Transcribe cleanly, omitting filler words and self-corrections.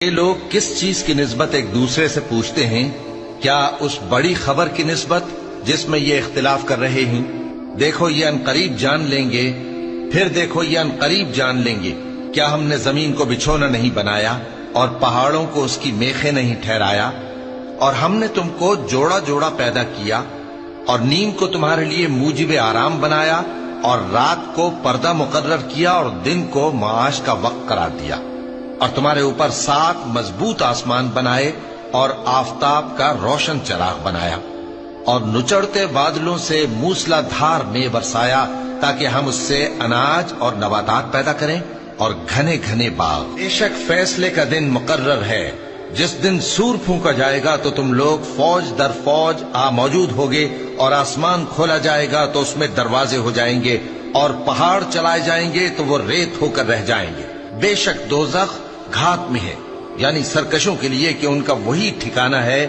یہ لوگ کس چیز کی نسبت ایک دوسرے سے پوچھتے ہیں؟ کیا اس بڑی خبر کی نسبت جس میں یہ اختلاف کر رہے ہیں؟ دیکھو یہ انقریب جان لیں گے، پھر دیکھو یہ انقریب جان لیں گے۔ کیا ہم نے زمین کو بچھونا نہیں بنایا اور پہاڑوں کو اس کی میخیں نہیں ٹھہرایا؟ اور ہم نے تم کو جوڑا جوڑا پیدا کیا اور نیند کو تمہارے لیے موجب آرام بنایا اور رات کو پردہ مقرر کیا اور دن کو معاش کا وقت قرار دیا، اور تمہارے اوپر 7 مضبوط آسمان بنائے اور آفتاب کا روشن چراغ بنایا، اور نچڑتے بادلوں سے موسلا دھار میں برسایا تاکہ ہم اس سے اناج اور نباتات پیدا کریں اور گھنے گھنے باغ۔ بے شک فیصلے کا دن مقرر ہے، جس دن سور پھونکا جائے گا تو تم لوگ فوج در فوج موجود ہوگے، اور آسمان کھولا جائے گا تو اس میں دروازے ہو جائیں گے، اور پہاڑ چلائے جائیں گے تو وہ ریت ہو کر رہ جائیں گے۔ بے شک دوزخ گھات میں ہے، یعنی سرکشوں کے لیے کہ ان کا وہی ٹھکانہ ہے